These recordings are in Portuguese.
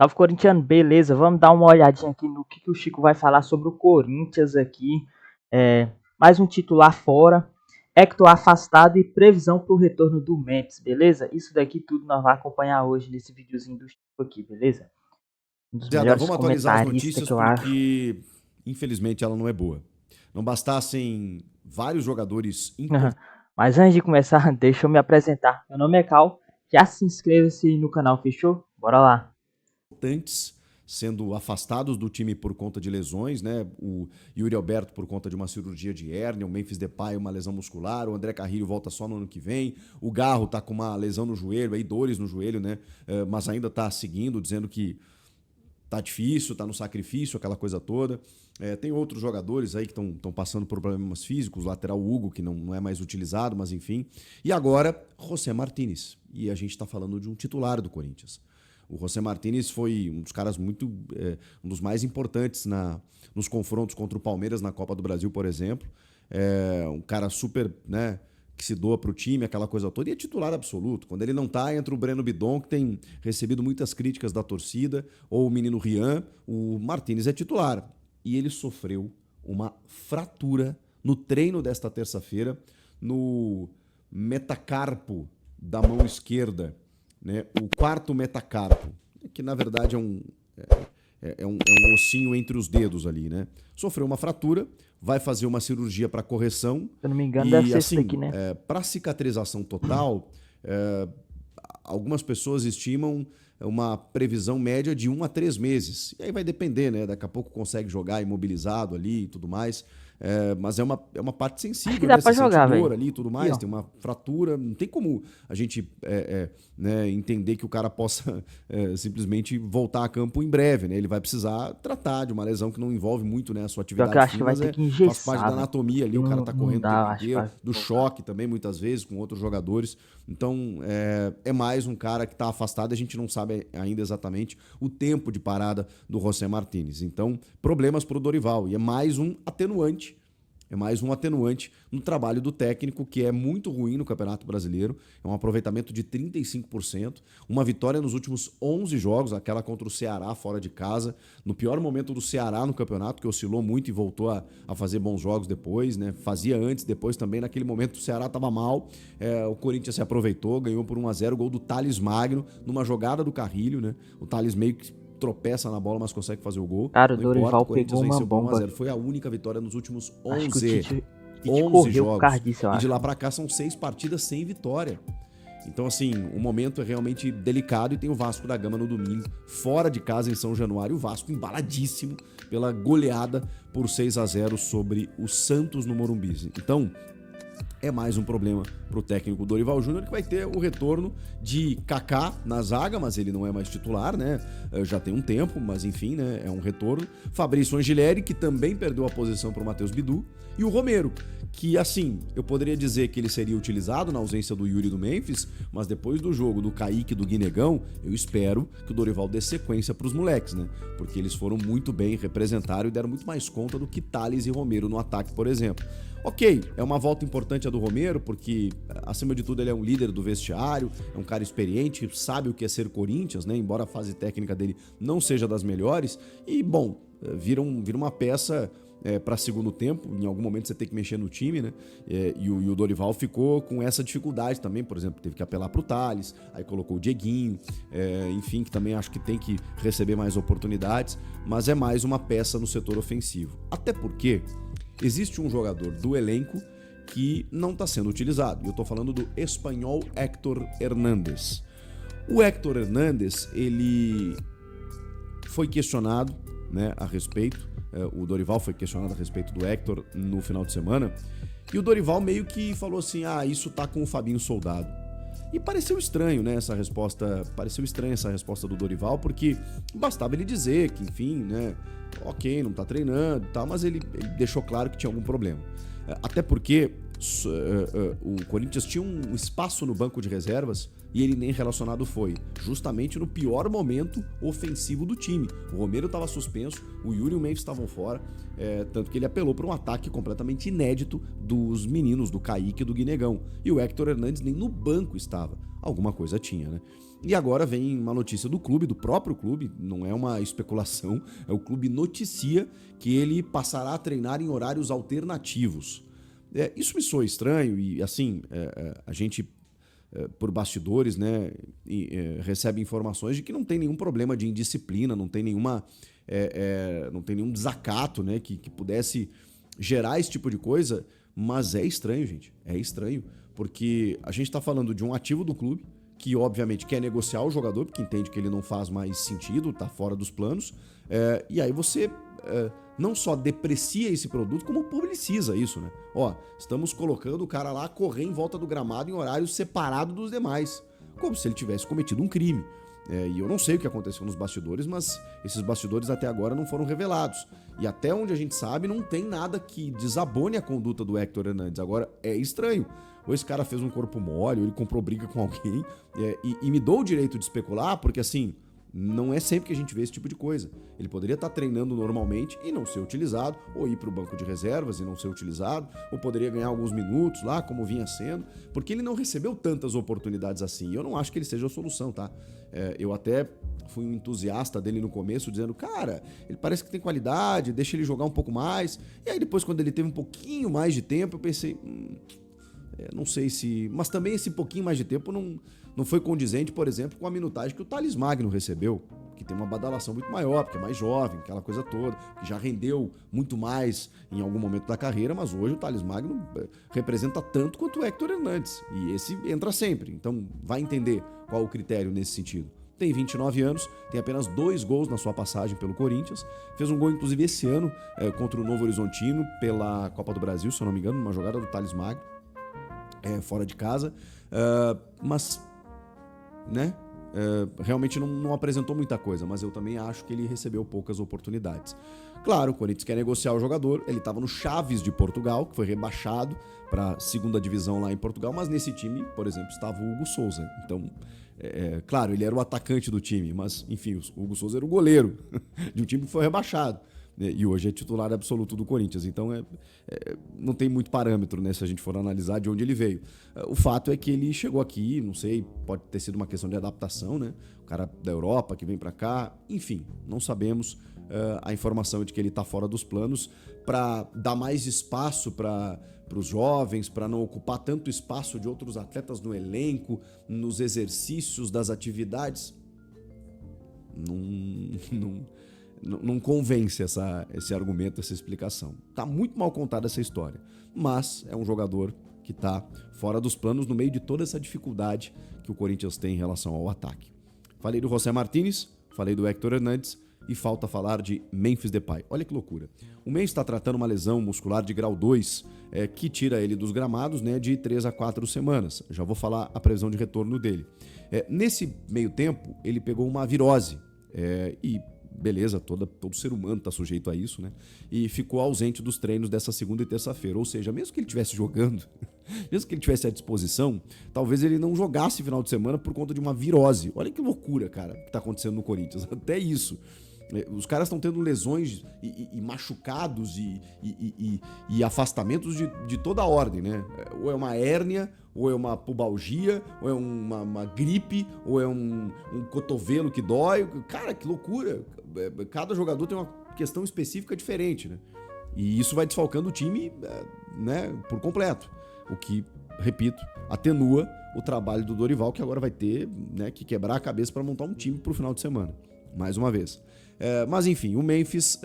Salve, corintiano, beleza? Vamos dar uma olhadinha aqui no que o Chico vai falar sobre o Corinthians aqui. Mais um titular fora, Hector afastado e previsão para o retorno do Memphis, beleza? Isso daqui tudo nós vamos acompanhar hoje nesse videozinho do Chico aqui, beleza? Um dos Rapaziada, melhores vamos atualizar as comentaristas notícias que eu acho. porque, infelizmente, ela não é boa. Não bastassem vários jogadores Mas antes de começar, deixa eu me apresentar. Meu nome é Cal. Já se inscreva-se no canal, fechou? Bora lá. importantes sendo afastados do time por conta de lesões, né? O Yuri Alberto por conta de uma cirurgia de hérnia, o Memphis Depay uma lesão muscular, o André Carrillo volta só no ano que vem, o Garro tá com uma lesão no joelho, aí dores no joelho, né? Mas ainda tá seguindo, dizendo que tá difícil, tá no sacrifício, aquela coisa toda. Tem outros jogadores aí que estão passando por problemas físicos, o lateral Hugo, que não é mais utilizado, mas enfim. E agora, José Martínez. E a gente está falando de um titular do Corinthians. O José Martínez foi um dos caras um dos mais importantes nos confrontos contra o Palmeiras na Copa do Brasil, por exemplo. Um cara super, né, que se doa para o time, aquela coisa toda, e é titular absoluto. Quando ele não tá, entra o Breno Bidon, que tem recebido muitas críticas da torcida, ou o menino Rian, o Martínez é titular. E ele sofreu uma fratura no treino desta terça-feira, no metacarpo da mão esquerda, né? O quarto metacarpo, que na verdade é um ossinho entre os dedos ali, né? Sofreu uma fratura, vai fazer uma cirurgia para correção Se eu não me engano, deve e, ser esse daqui, assim, né? para cicatrização total, algumas pessoas estimam uma previsão média de 1 a 3 meses. E aí vai depender, né? Daqui a pouco consegue jogar imobilizado ali e tudo mais. Mas é uma parte Acho que sensível, dá né? pra Você sente jogar, dor velho. ali e tudo Aqui, mais, ó. tem uma fratura, não tem como a gente né, entender que o cara possa simplesmente voltar a campo em breve, né? Ele vai precisar tratar de uma lesão que não envolve muito, né, a sua Pior que eu atividade acho que fim, vai mas ter que faz parte engessar, da velho. anatomia ali, Que o cara não, tá não correndo o dá, eu tempo acho, inteiro, pra do voltar. choque também, muitas vezes, com outros jogadores. Então, é mais um cara que tá afastado, a gente não sabe ainda exatamente o tempo de parada do José Martínez. Então, problemas pro Dorival, e é mais um atenuante no trabalho do técnico, que é muito ruim no Campeonato Brasileiro. É um aproveitamento de 35%. Uma vitória nos últimos 11 jogos, aquela contra o Ceará fora de casa. No pior momento do Ceará no campeonato, que oscilou muito e voltou a fazer bons jogos depois, né? Fazia antes, depois também. Naquele momento o Ceará estava mal. O Corinthians se aproveitou, ganhou por 1 a 0, gol do Thales Magno, numa jogada do Carrilho, né? O Thales meio que tropeça na bola, mas consegue fazer o gol. Cara, o Não importa, o Dorival Corinthians pegou uma venceu por 1 a bomba 0 aqui. Foi a única vitória nos últimos Acho que o 11 Tite 11 correu por causa jogos. disso, eu E de acho, lá mano. para cá são 6 partidas sem vitória. Então, assim, o momento é realmente delicado, e tem o Vasco da Gama no domingo, fora de casa em São Januário. O Vasco embaladíssimo pela goleada por 6 a 0 sobre o Santos no Morumbi. Então, é mais um problema para o técnico Dorival Júnior, que vai ter o retorno de Kaká na zaga, mas ele não é mais titular, né? Já tem um tempo, mas enfim, né? É um retorno. Fabrício Angileri, que também perdeu a posição para o Matheus Bidu, e o Romero, que, assim, eu poderia dizer que ele seria utilizado na ausência do Yuri e do Memphis, mas depois do jogo do Kaique e do Guinegão, eu espero que o Dorival dê sequência para os moleques, né? Porque eles foram muito bem, representaram e deram muito mais conta do que Thales e Romero no ataque, por exemplo. Ok, é uma volta importante a do Romero, porque, acima de tudo, ele é um líder do vestiário, é um cara experiente, sabe o que é ser Corinthians, né? Embora a fase técnica dele não seja das melhores. E, bom, vira uma peça para segundo tempo. Em algum momento você tem que mexer no time, né? E o Dorival ficou com essa dificuldade também. Por exemplo, teve que apelar pro Thales, aí colocou o Dieguinho, enfim, que também acho que tem que receber mais oportunidades, mas é mais uma peça no setor ofensivo. Até porque existe um jogador do elenco que não está sendo utilizado. E eu estou falando do espanhol Héctor Hernández. O Héctor Hernández, ele foi questionado, né, a respeito. O Dorival foi questionado a respeito do Héctor no final de semana. E o Dorival meio que falou assim: isso tá com o Fabinho Soldado. E pareceu estranho, né, essa resposta. Pareceu estranha essa resposta do Dorival, porque bastava ele dizer que, enfim, né, ok, não tá treinando e tal, mas ele deixou claro que tinha algum problema. Até porque o Corinthians tinha um espaço no banco de reservas e ele nem relacionado foi, justamente no pior momento ofensivo do time. O Romero estava suspenso, o Yuri e o Memphis estavam fora, tanto que ele apelou para um ataque completamente inédito dos meninos, do Kaique e do Guinegão. E o Héctor Hernandes nem no banco estava. Alguma coisa tinha, né? E agora vem uma notícia do clube, do próprio clube, não é uma especulação, o clube noticia que ele passará a treinar em horários alternativos. Isso me soa estranho e, assim, a gente, por bastidores, né, recebe informações de que não tem nenhum problema de indisciplina, não tem nenhuma, não tem nenhum desacato, né, que pudesse gerar esse tipo de coisa, mas é estranho, gente, é estranho, porque a gente está falando de um ativo do clube que, obviamente, quer negociar o jogador, porque entende que ele não faz mais sentido, está fora dos planos, e aí você não só deprecia esse produto, como publiciza isso, né? Ó, estamos colocando o cara lá a correr em volta do gramado em horário separado dos demais, como se ele tivesse cometido um crime. E eu não sei o que aconteceu nos bastidores, mas esses bastidores até agora não foram revelados. E até onde a gente sabe, não tem nada que desabone a conduta do Héctor Hernandes. Agora, é estranho. Ou esse cara fez um corpo mole, ou ele comprou briga com alguém, e me dou o direito de especular, porque assim, não é sempre que a gente vê esse tipo de coisa. Ele poderia estar treinando normalmente e não ser utilizado, ou ir para o banco de reservas e não ser utilizado, ou poderia ganhar alguns minutos lá, como vinha sendo, porque ele não recebeu tantas oportunidades assim. E eu não acho que ele seja a solução, tá? Eu até fui um entusiasta dele no começo, dizendo, cara, ele parece que tem qualidade, deixa ele jogar um pouco mais. E aí depois, quando ele teve um pouquinho mais de tempo, eu pensei, não sei se... Mas também esse pouquinho mais de tempo não foi condizente, por exemplo, com a minutagem que o Thales Magno recebeu, que tem uma badalação muito maior, porque é mais jovem, aquela coisa toda, que já rendeu muito mais em algum momento da carreira, mas hoje o Thales Magno representa tanto quanto o Héctor Hernandes, e esse entra sempre, então vai entender qual o critério nesse sentido. Tem 29 anos, tem apenas 2 gols na sua passagem pelo Corinthians, fez um gol inclusive esse ano contra o Novo Horizontino pela Copa do Brasil, se eu não me engano, uma jogada do Thales Magno, fora de casa, mas, né, realmente não apresentou muita coisa, mas eu também acho que ele recebeu poucas oportunidades. Claro, o Corinthians quer negociar o jogador, ele estava no Chaves de Portugal, que foi rebaixado para a segunda divisão lá em Portugal, mas nesse time, por exemplo, estava o Hugo Souza, então... claro, ele era o atacante do time, mas, enfim, o Hugo Souza era o goleiro de um time que foi rebaixado. E hoje é titular absoluto do Corinthians, então não tem muito parâmetro, né, se a gente for analisar de onde ele veio. O fato é que ele chegou aqui, não sei, pode ter sido uma questão de adaptação, né? O cara da Europa que vem para cá, enfim, não sabemos. A informação é de que ele está fora dos planos para dar mais espaço para os jovens, para não ocupar tanto espaço de outros atletas no elenco, nos exercícios das atividades. Não convence esse argumento, essa explicação. Tá muito mal contada essa história, mas é um jogador que tá fora dos planos no meio de toda essa dificuldade que o Corinthians tem em relação ao ataque. Falei do José Martínez, falei do Héctor Hernandes e falta falar de Memphis Depay. Olha que loucura. O Memphis está tratando uma lesão muscular de grau 2 que tira ele dos gramados, né, de 3 a 4 semanas. Já vou falar a previsão de retorno dele. Nesse meio tempo, ele pegou uma virose e beleza, todo ser humano está sujeito a isso, né? E ficou ausente dos treinos dessa segunda e terça-feira. Ou seja, mesmo que ele estivesse jogando, mesmo que ele estivesse à disposição, talvez ele não jogasse final de semana por conta de uma virose. Olha que loucura, cara, que está acontecendo no Corinthians. Até isso. Os caras estão tendo lesões e machucados e afastamentos de toda a ordem, né? Ou é uma hérnia, ou é uma pubalgia, ou é uma gripe, ou é um cotovelo que dói. Cara, que loucura! Cada jogador tem uma questão específica diferente, né? E isso vai desfalcando o time, né, por completo. O que, repito, atenua o trabalho do Dorival, que agora vai ter, né, que quebrar a cabeça para montar um time para o final de semana. Mais uma vez. Mas enfim, o Memphis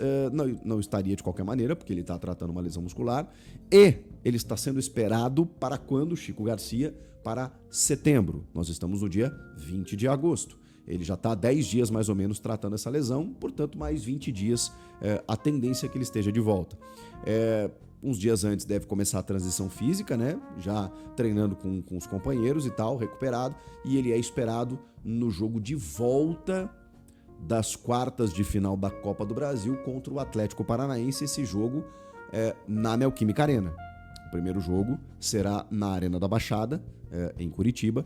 não estaria de qualquer maneira, porque ele está tratando uma lesão muscular, e ele está sendo esperado para quando, Chico Garcia? Para setembro. Nós estamos no dia 20 de agosto. Ele já está há 10 dias mais ou menos tratando essa lesão, portanto mais 20 dias a tendência é que ele esteja de volta. Uns dias antes deve começar a transição física, né? Já treinando com os companheiros e tal, recuperado, e ele é esperado no jogo de volta das quartas de final da Copa do Brasil contra o Atlético Paranaense. Esse jogo na Neoquímica Arena. O primeiro jogo será na Arena da Baixada, em Curitiba,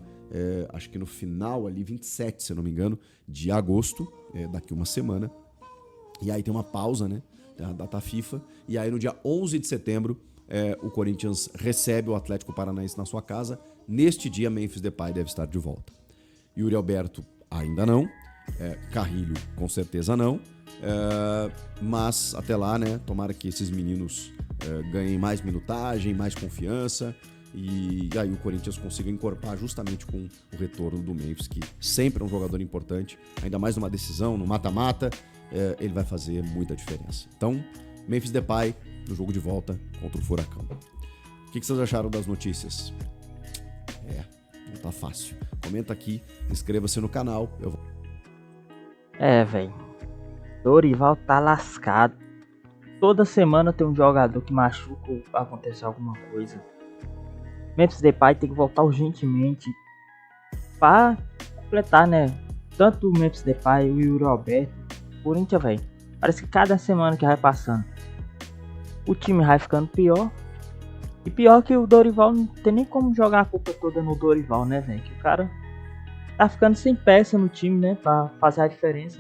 acho que no final ali, 27, se eu não me engano, de agosto, daqui uma semana. E aí tem uma pausa, né? Tem a data FIFA. E aí no dia 11 de setembro, o Corinthians recebe o Atlético Paranaense na sua casa. Neste dia, Memphis Depay deve estar de volta. Yuri Alberto ainda não. Carrilho com certeza não. Mas até lá, né? Tomara que esses meninos ganhem mais minutagem, mais confiança. E aí o Corinthians consiga encorpar justamente com o retorno do Memphis, que sempre é um jogador importante, ainda mais numa decisão, no mata-mata, ele vai fazer muita diferença. Então, Memphis Depay no jogo de volta contra o Furacão. O que vocês acharam das notícias? Não tá fácil. Comenta aqui, inscreva-se no canal. Velho. Dorival tá lascado. Toda semana tem um jogador que machuca ou acontece alguma coisa. Memphis Depay tem que voltar urgentemente para completar, né? Tanto o Memphis Depay e o Yuri Alberto. Corinthians, velho. Parece que cada semana que vai passando, o time vai ficando pior. E pior que o Dorival não tem nem como jogar a culpa toda no Dorival, né, velho? Que o cara tá ficando sem peça no time, né? Pra fazer a diferença.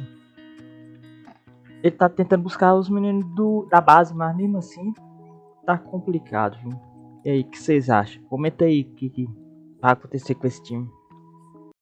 Ele tá tentando buscar os meninos da base, mas mesmo assim tá complicado, viu? E aí, o que vocês acham? Comenta aí o que vai acontecer com esse time.